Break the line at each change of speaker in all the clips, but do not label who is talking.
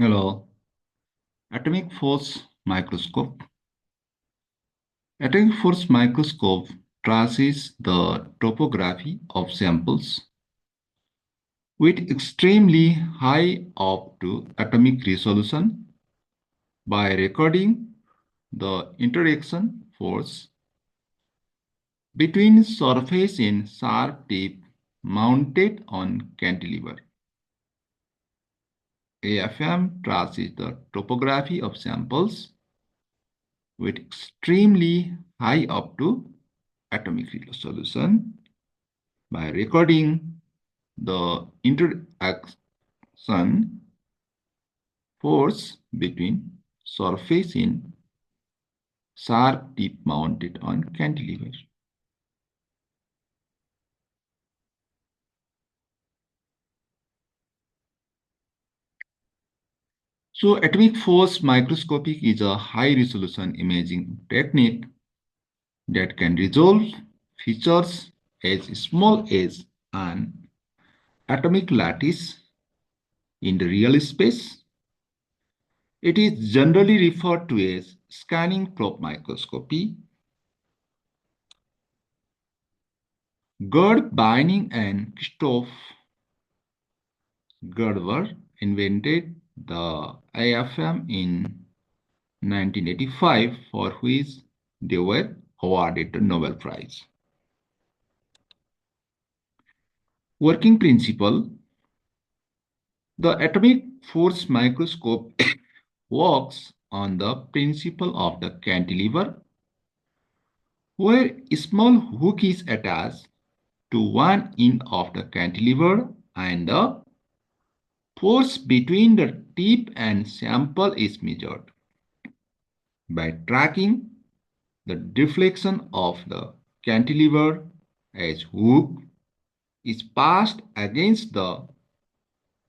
Hello. Atomic force microscope. Atomic force microscope traces the topography of samples with extremely high up to atomic resolution by recording the interaction force between surface and sharp tip mounted on cantilever. AFM traces the topography of samples with extremely high up to atomic resolution by recording the interaction force between surface in sharp tip mounted on cantilever. So atomic force microscopic is a high resolution imaging technique that can resolve features as small as an atomic lattice in the real space. It is generally referred to as scanning probe microscopy. Gerd Binding and Christoph Gerber invented the AFM in 1985, for which they were awarded the Nobel Prize. Working principle: the atomic force microscope works on the principle of the cantilever, where a small hook is attached to one end of the cantilever and the force between the tip and sample is measured. By tracking the deflection of the cantilever as hook is passed against the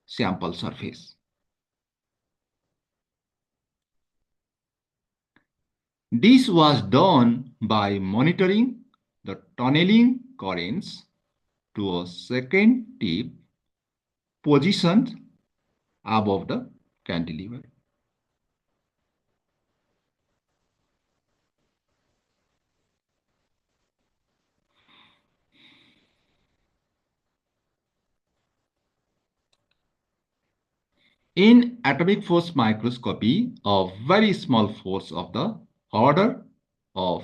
sample surface. This was done by monitoring the tunneling currents to a second tip positioned above the cantilever. In atomic force microscopy, a very small force of the order of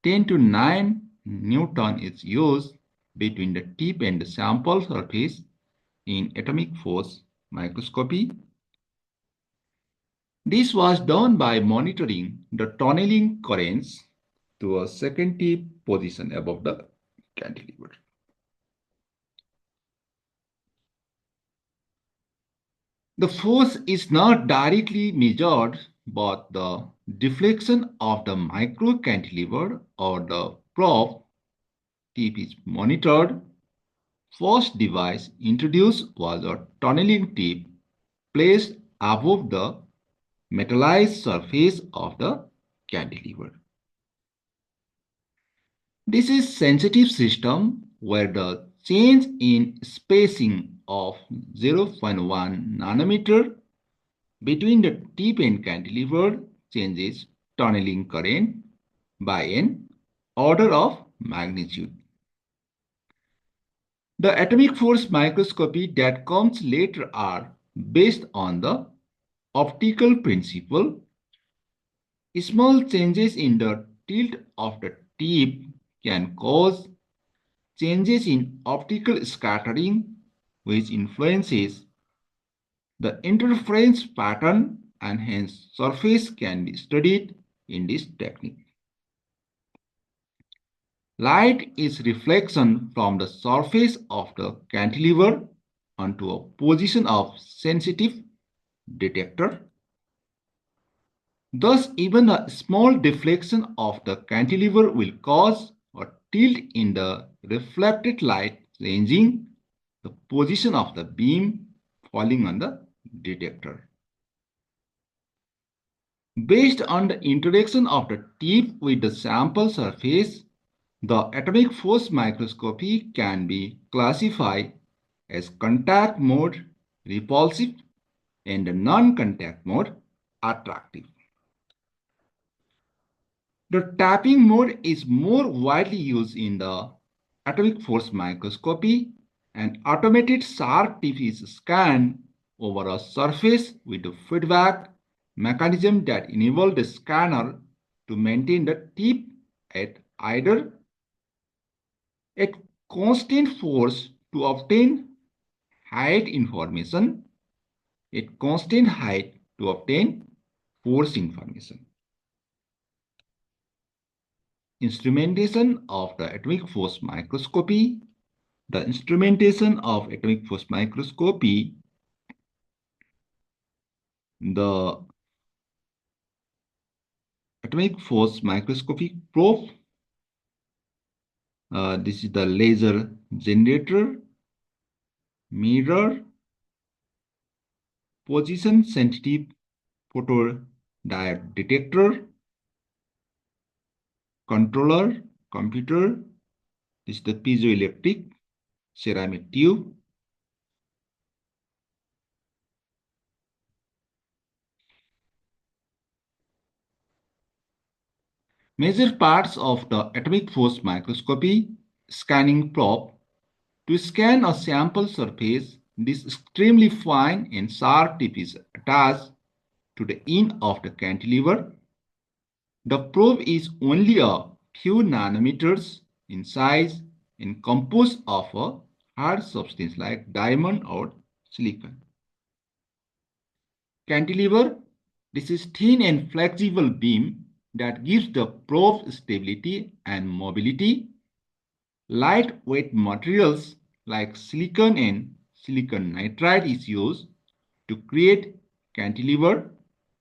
10 to 9 Newton is used between the tip and the sample surface in atomic force microscopy. This was done by monitoring the tunneling currents to a second tip position above the cantilever. The force is not directly measured, but the deflection of the micro cantilever or the probe tip is monitored. First device introduced was a tunneling tip placed above the metallized surface of the cantilever. This is sensitive system where the change in spacing of 0.1 nanometer between the tip and cantilever changes tunneling current by an order of magnitude. The atomic force microscopy that comes later are based on the optical principle. Small changes in the tilt of the tip can cause changes in optical scattering, which influences the interference pattern, and hence surface can be studied in this technique. Light is reflection from the surface of the cantilever onto a position of sensitive detector. Thus, even a small deflection of the cantilever will cause a tilt in the reflected light, changing the position of the beam falling on the detector. Based on the interaction of the tip with the sample surface, the atomic force microscopy can be classified as contact mode repulsive, and the non-contact mode attractive. The tapping mode is more widely used in the atomic force microscopy. An automated sharp tip is scanned over a surface with a feedback mechanism that enables the scanner to maintain the tip at either at constant force to obtain height information, at constant height to obtain force information. Instrumentation of the atomic force microscopy. The instrumentation of atomic force microscopy, the atomic force microscopy probe, this is the laser generator, mirror, position sensitive photodiode detector, controller, computer, this is the piezoelectric ceramic tube. Major parts of the atomic force microscopy: scanning probe. To scan a sample surface, this extremely fine and sharp tip is attached to the end of the cantilever. The probe is only a few nanometers in size and composed of a hard substance like diamond or silicon. Cantilever. This is thin and flexible beam that gives the probe stability and mobility. Lightweight materials like silicon and silicon nitride is used to create cantilever,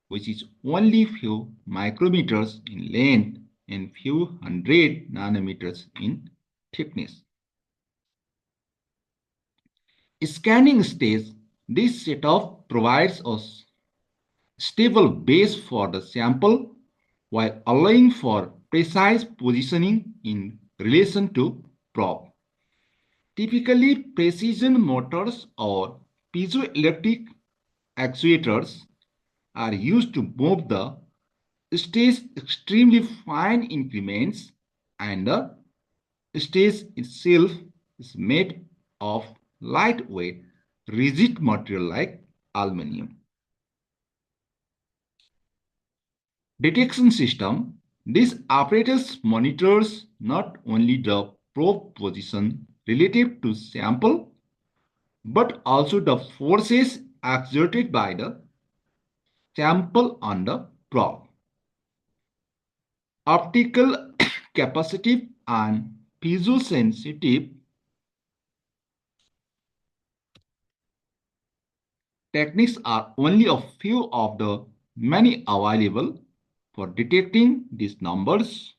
which is only few micrometers in length and few hundred nanometers in thickness. Scanning stage. This setup provides us stable base for the sample while allowing for precise positioning in relation to probe. Typically, precision motors or piezoelectric actuators are used to move the stage extremely fine increments, and the stage itself is made of lightweight, rigid material like aluminum. Detection system. This apparatus monitors not only the probe position relative to sample, but also the forces exerted by the sample on the probe. Optical capacitive and piezosensitive techniques are only a few of the many available for detecting these numbers.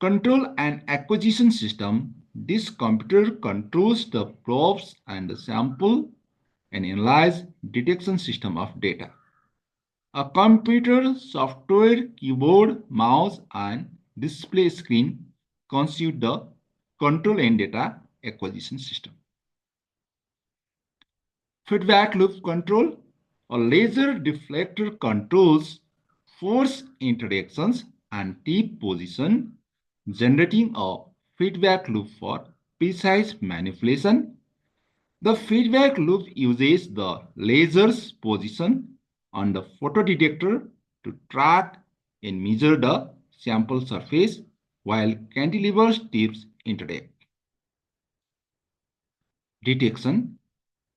Control and acquisition system. This computer controls the probes and the sample and analyze detection system of data. A computer, software, keyboard, mouse, and display screen constitute the control and data acquisition system. Feedback loop control. A laser deflector controls force interactions and tip position, generating a feedback loop for precise manipulation. The feedback loop uses the laser's position on the photodetector to track and measure the sample surface while cantilever tips interact. Detection.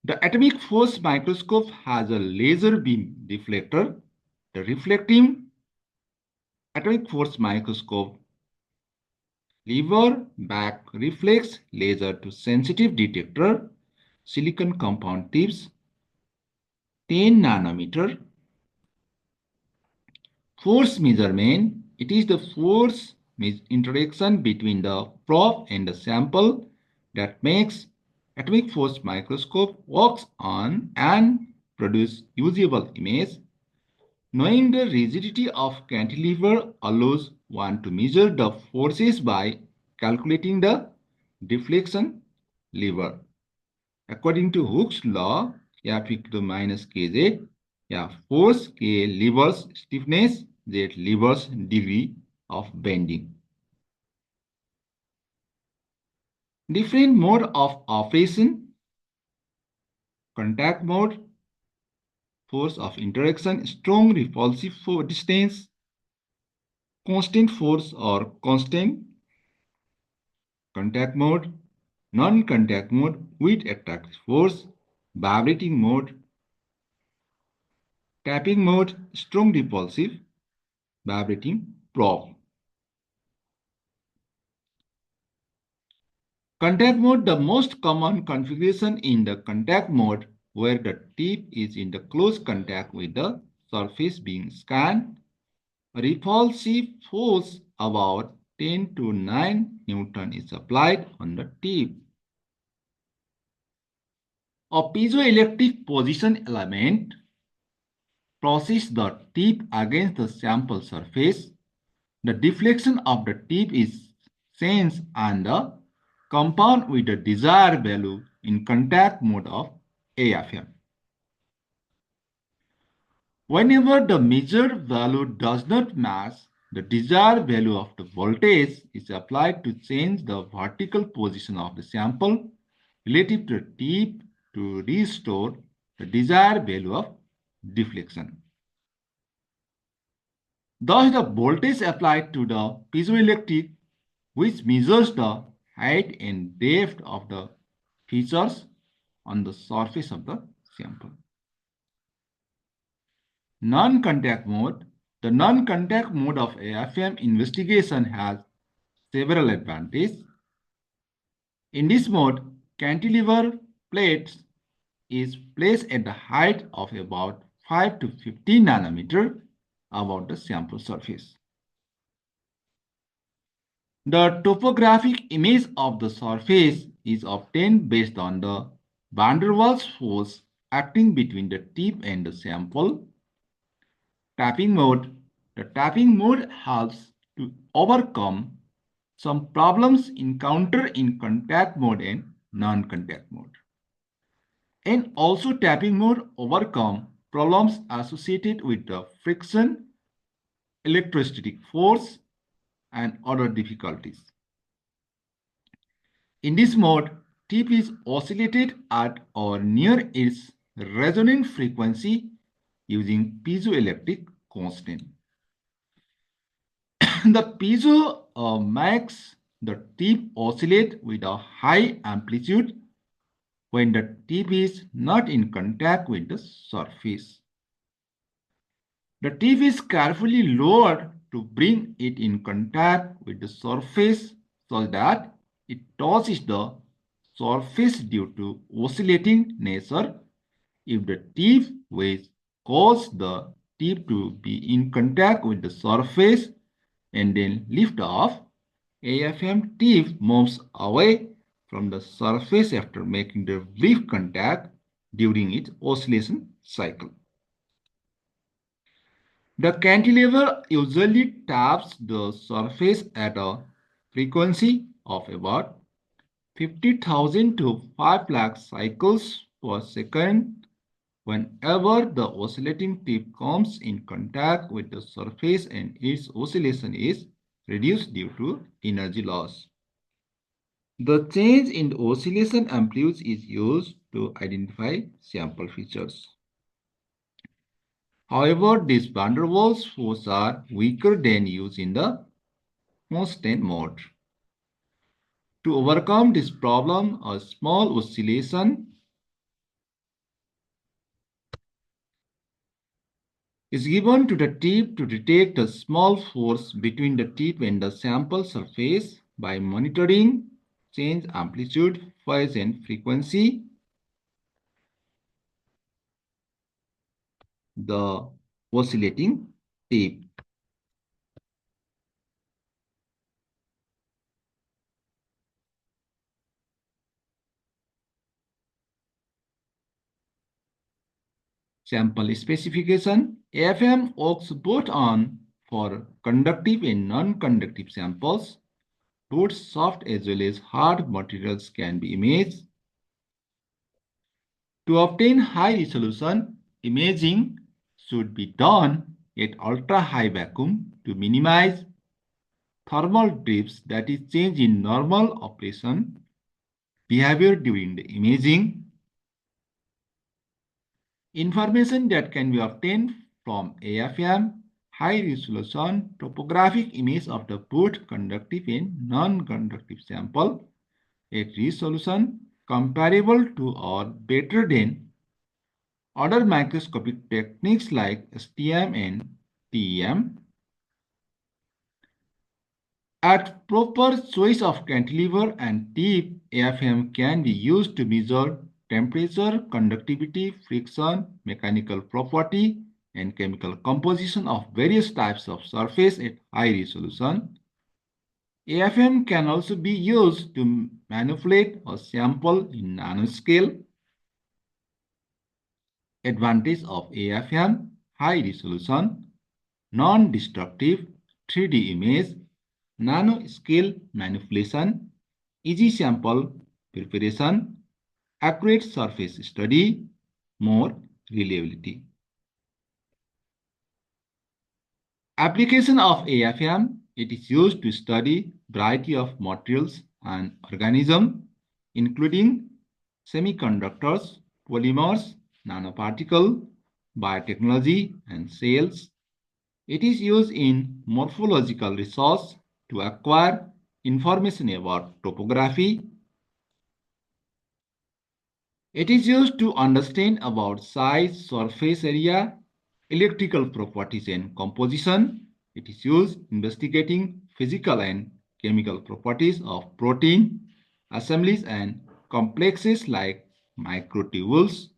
The atomic force microscope has a laser beam deflector. The reflecting atomic force microscope lever back reflects laser to sensitive detector, silicon compound tips, 10 nanometer. Force measurement. It is the force interaction between the probe and the sample that makes atomic force microscope works on and produce usable image. Knowing the rigidity of cantilever allows one to measure the forces by calculating the deflection lever. According to Hooke's law, F equal to minus Kz. Yeah, force K levers stiffness, Z levers degree of bending. Different mode of operation, contact mode, force of interaction, strong repulsive distance, constant force or constant contact mode, non-contact mode with attractive force, vibrating mode, tapping mode, strong repulsive, vibrating probe. Contact mode, the most common configuration in the contact mode where the tip is in the close contact with the surface being scanned. Repulsive force about 10 to 9 Newton is applied on the tip. A piezoelectric position element presses the tip against the sample surface. The deflection of the tip is sensed and the compound with the desired value in contact mode of AFM. Whenever the measured value does not match the desired value of the voltage is applied to change the vertical position of the sample relative to the tip to restore the desired value of deflection. Thus, the voltage applied to the piezoelectric, which measures the height and depth of the features on the surface of the sample. Non-contact mode. The non-contact mode of AFM investigation has several advantages. In this mode, cantilever plates is placed at the height of about 5 to 15 nanometer above the sample surface. The topographic image of the surface is obtained based on the van der Waals force acting between the tip and the sample. Tapping mode. The tapping mode helps to overcome some problems encountered in contact mode and non-contact mode. And also tapping mode overcome problems associated with the friction, electrostatic force, and other difficulties. In this mode, tip is oscillated at or near its resonant frequency using piezoelectric constant. The piezo makes the tip oscillate with a high amplitude when the tip is not in contact with the surface. The tip is carefully lowered to bring it in contact with the surface so that it touches the surface due to oscillating nature. If the tip weighs cause the tip to be in contact with the surface and then lift off, AFM tip moves away from the surface after making the brief contact during its oscillation cycle. The cantilever usually taps the surface at a frequency of about 50,000 to 5 lakh cycles per second. Whenever the oscillating tip comes in contact with the surface and its oscillation is reduced due to energy loss. The change in the oscillation amplitude is used to identify sample features. However, these van der Waals forces are weaker than used in the constant mode. To overcome this problem, a small oscillation is given to the tip to detect a small force between the tip and the sample surface by monitoring change amplitude, phase and frequency. The oscillating tip. Sample specification. AFM works both on for conductive and non-conductive samples. Both soft as well as hard materials can be imaged. To obtain high resolution, imaging should be done at ultra high vacuum to minimize thermal drips, that is change in normal operation behavior during the imaging. Information that can be obtained from AFM, high resolution topographic image of the both conductive and non-conductive sample at resolution comparable to or better than other microscopic techniques like STM and TEM. At proper choice of cantilever and tip, AFM can be used to measure temperature, conductivity, friction, mechanical property, and chemical composition of various types of surface at high resolution. AFM can also be used to manipulate a sample in nanoscale. Advantage of AFM: high resolution, non-destructive 3D image, nanoscale manipulation, easy sample preparation, accurate surface study, more reliability. Application of AFM: it is used to study variety of materials and organisms, including semiconductors, polymers, nanoparticle, biotechnology, and cells. It is used in morphological research to acquire information about topography. It is used to understand about size, surface area, electrical properties and composition. It is used investigating physical and chemical properties of protein, assemblies and complexes like microtubules.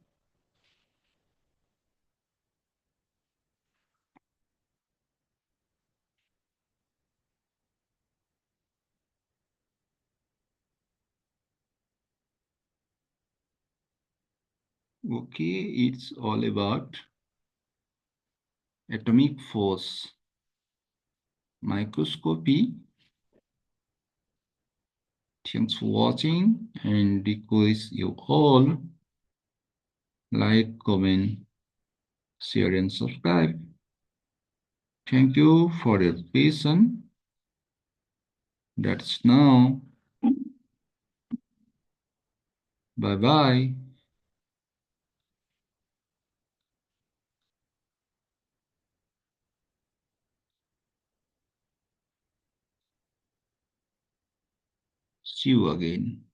Okay, it's all about atomic force microscopy. Thanks for watching and request you all like, comment, share and subscribe. Thank you for your patience. That's now. Bye bye. See you again.